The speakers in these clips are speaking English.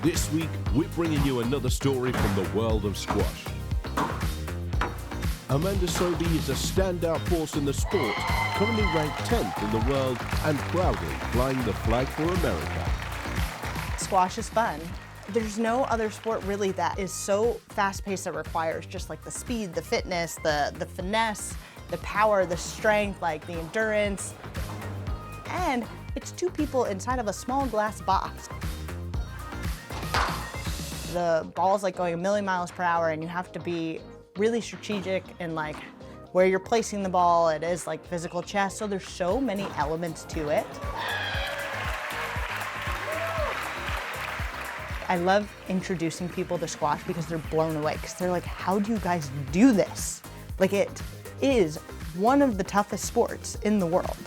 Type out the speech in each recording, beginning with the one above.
This week, we're bringing you another story from the world of squash. Amanda Sobhy is a standout force in the sport, currently ranked 10th in the world and proudly flying the flag for America. Squash is fun. There's no other sport really that is so fast-paced that requires just like the speed, the fitness, the finesse, the power, the strength, like the endurance. And it's two people inside of a small glass box. The ball's like going a million miles per hour and you have to be really strategic in like where you're placing the ball. It is like physical chess, so there's so many elements to it. I love introducing people to squash because they're blown away, because they're like, how do you guys do this? Like, it is one of the toughest sports in the world.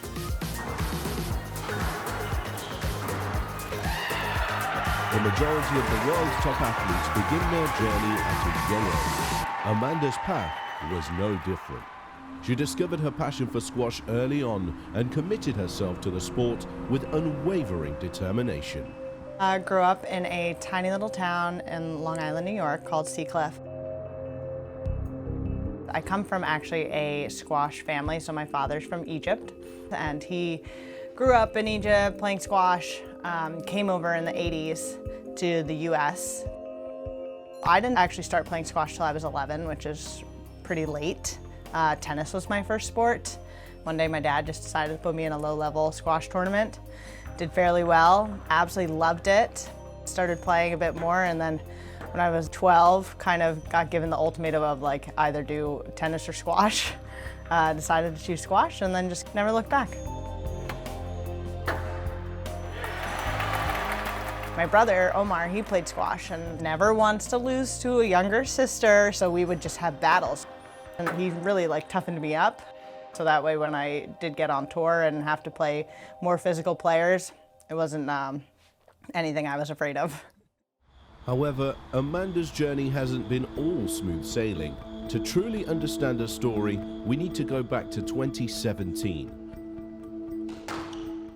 The majority of the world's top athletes begin their journey at a young age. Amanda's path was no different. She discovered her passion for squash early on and committed herself to the sport with unwavering determination. I grew up in a tiny little town in Long Island, New York called Seacliff. I come from actually a squash family, so my father's from Egypt, and he grew up in Egypt playing squash, came over in the 80s to the US. I didn't actually start playing squash till I was 11, which is pretty late. Tennis was my first sport. One day my dad just decided to put me in a low-level squash tournament. Did fairly well, absolutely loved it. Started playing a bit more, and then when I was 12, kind of got given the ultimatum of like either do tennis or squash. Decided to choose squash and then just never looked back. My brother, Omar, he played squash and never wants to lose to a younger sister, so we would just have battles. And he really like toughened me up, so that way when I did get on tour and have to play more physical players, it wasn't anything I was afraid of. However, Amanda's journey hasn't been all smooth sailing. To truly understand her story, we need to go back to 2017.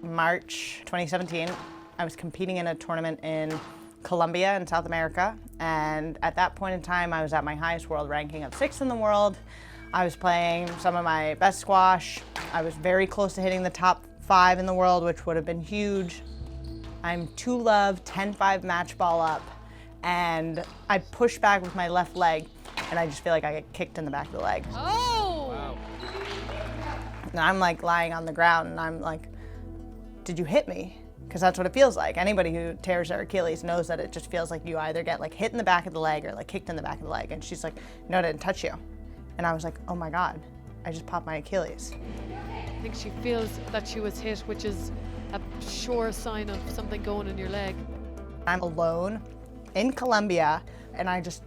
March 2017. I was competing in a tournament in Colombia in South America, and at that point in time I was at my highest world ranking of 6th in the world. I was playing some of my best squash. I was very close to hitting the top 5 in the world, which would have been huge. I'm 2-love, 10-5 match ball up, and I push back with my left leg, and I just feel like I get kicked in the back of the leg. Oh! Wow. And I'm like lying on the ground, and I'm like, did you hit me? Because that's what it feels like. Anybody who tears their Achilles knows that it just feels like you either get like hit in the back of the leg or like kicked in the back of the leg. And she's like, no, I didn't touch you. And I was like, oh my God, I just popped my Achilles. I think she feels that she was hit, which is a sure sign of something going in your leg. I'm alone in Colombia and I just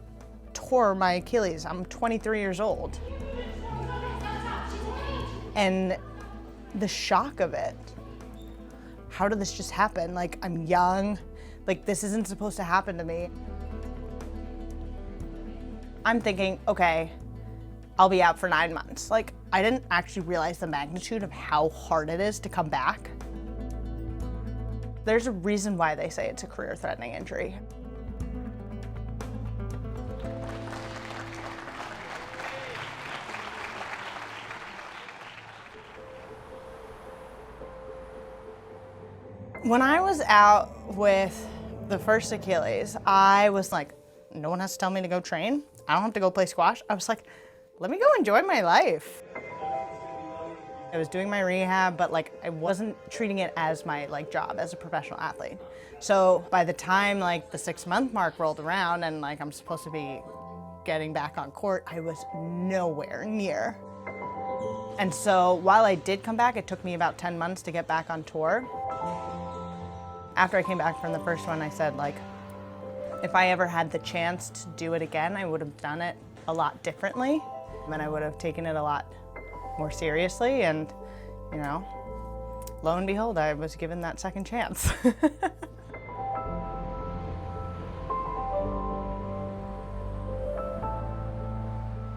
tore my Achilles. I'm 23 years old. And the shock of it, how did this just happen? Like, I'm young, like this isn't supposed to happen to me. I'm thinking, okay, I'll be out for 9 months. Like, I didn't actually realize the magnitude of how hard it is to come back. There's a reason why they say it's a career-threatening injury. When I was out with the first Achilles, I was like, no one has to tell me to go train. I don't have to go play squash. I was like, let me go enjoy my life. I was doing my rehab, but like I wasn't treating it as my like job as a professional athlete. So by the time like the 6-month mark rolled around and like I'm supposed to be getting back on court, I was nowhere near. And so while I did come back, it took me about 10 months to get back on tour. After I came back from the first one, I said, like, if I ever had the chance to do it again, I would have done it a lot differently, and I would have taken it a lot more seriously, and, you know, lo and behold, I was given that second chance.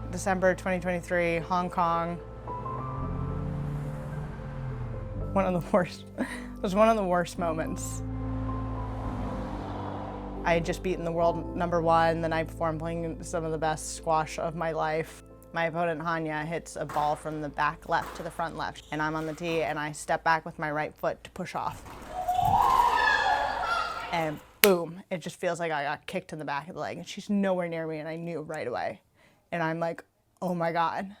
December 2023, Hong Kong. It was one of the worst moments. I had just beaten the world #1 the night before. I'm playing some of the best squash of my life. My opponent, Hanya, hits a ball from the back left to the front left, and I'm on the tee, and I step back with my right foot to push off. And boom, it just feels like I got kicked in the back of the leg, and she's nowhere near me, and I knew right away. And I'm like, oh my God.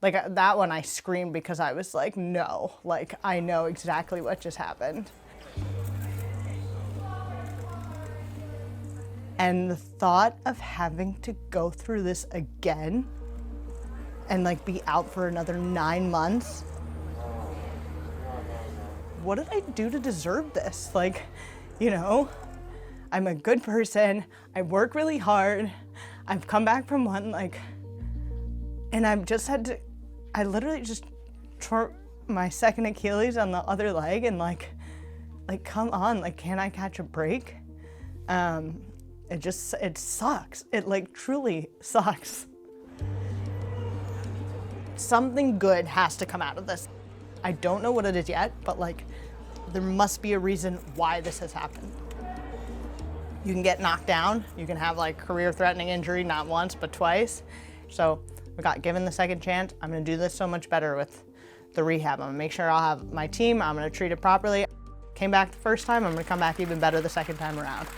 Like that one I screamed because I was like, no, like I know exactly what just happened. And the thought of having to go through this again and like be out for another 9 months. What did I do to deserve this? Like, you know, I'm a good person. I work really hard. I've come back from one, like, and I literally just tore my second Achilles on the other leg, and like come on, like, can I catch a break? It sucks. It like truly sucks. Something good has to come out of this. I don't know what it is yet, but like, there must be a reason why this has happened. You can get knocked down. You can have like career-threatening injury, not once, but twice. So we got given the second chance. I'm gonna do this so much better with the rehab. I'm gonna make sure I'll have my team. I'm gonna treat it properly. Came back the first time, I'm gonna come back even better the second time around.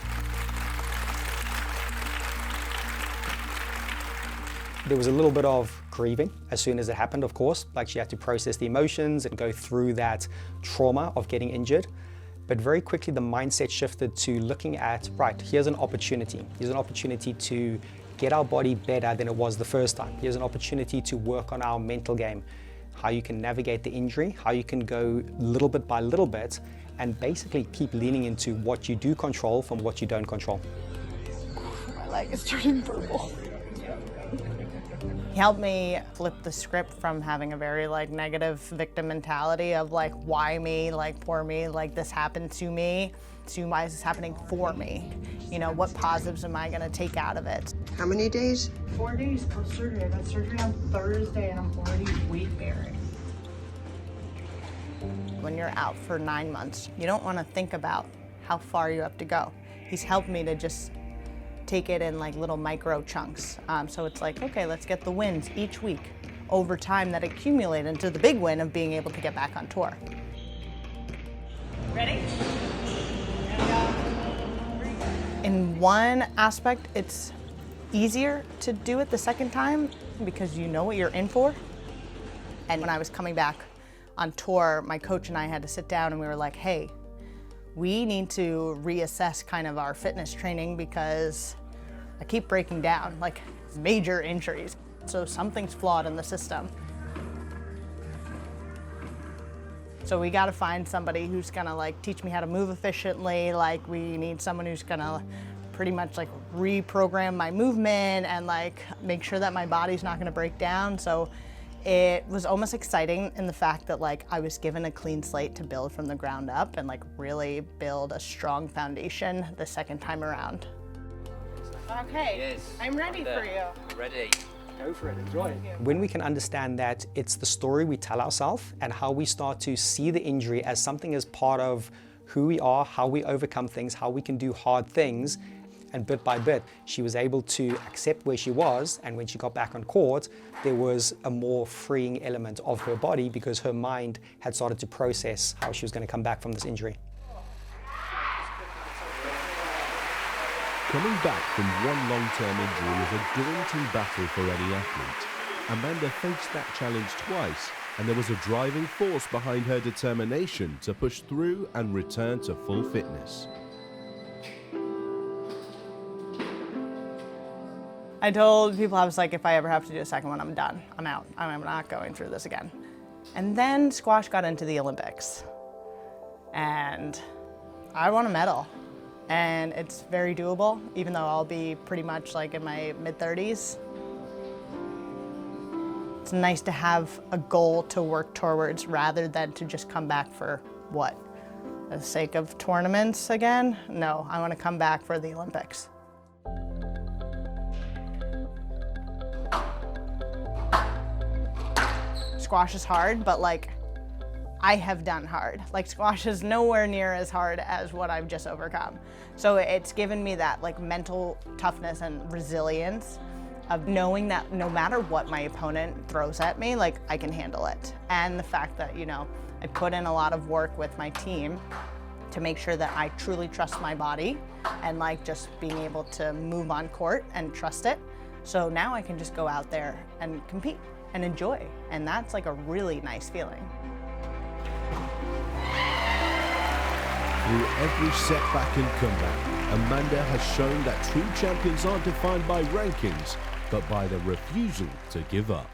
There was a little bit of grieving as soon as it happened, of course. Like, she had to process the emotions and go through that trauma of getting injured. But very quickly the mindset shifted to looking at, right, here's an opportunity. Here's an opportunity to get our body better than it was the first time. Here's an opportunity to work on our mental game, how you can navigate the injury, how you can go little bit by little bit, and basically keep leaning into what you do control from what you don't control. My leg is turning purple. He helped me flip the script from having a very like negative victim mentality of like, why me, like poor me, like this happened to me, to why is this happening for me? You know, what positives am I gonna take out of it? How many days? 4 days post-surgery. I got surgery on Thursday and I'm already weight bearing. When you're out for 9 months, you don't wanna think about how far you have to go. He's helped me to just take it in like little micro chunks. So it's like, okay, let's get the wins each week over time that accumulate into the big win of being able to get back on tour. Ready? In one aspect, it's easier to do it the second time because you know what you're in for. And when I was coming back on tour, my coach and I had to sit down and we were like, hey, we need to reassess kind of our fitness training because I keep breaking down, like major injuries. So something's flawed in the system. So we gotta find somebody who's gonna like teach me how to move efficiently. Like we need someone who's gonna pretty much like reprogram my movement and like make sure that my body's not gonna break down. So it was almost exciting in the fact that like I was given a clean slate to build from the ground up and like really build a strong foundation the second time around. Okay, yes, I'm ready for you. Ready. Go for it, enjoy it. When we can understand that it's the story we tell ourselves and how we start to see the injury as something as part of who we are, how we overcome things, how we can do hard things, and bit by bit, she was able to accept where she was, and when she got back on court, there was a more freeing element of her body because her mind had started to process how she was going to come back from this injury. Coming back from one long-term injury is a daunting battle for any athlete. Amanda faced that challenge twice, and there was a driving force behind her determination to push through and return to full fitness. I told people, I was like, if I ever have to do a second one, I'm done. I'm out. I'm not going through this again. And then squash got into the Olympics. And I won a medal. And it's very doable, even though I'll be pretty much like in my mid-30s. It's nice to have a goal to work towards rather than to just come back for what? The sake of tournaments again? No, I want to come back for the Olympics. Squash is hard, but like I have done hard. Like squash is nowhere near as hard as what I've just overcome. So it's given me that like mental toughness and resilience of knowing that no matter what my opponent throws at me, like I can handle it. And the fact that, you know, I put in a lot of work with my team to make sure that I truly trust my body and like just being able to move on court and trust it. So now I can just go out there and compete and enjoy. And that's like a really nice feeling. Through every setback and comeback, Amanda has shown that true champions aren't defined by rankings, but by the refusal to give up.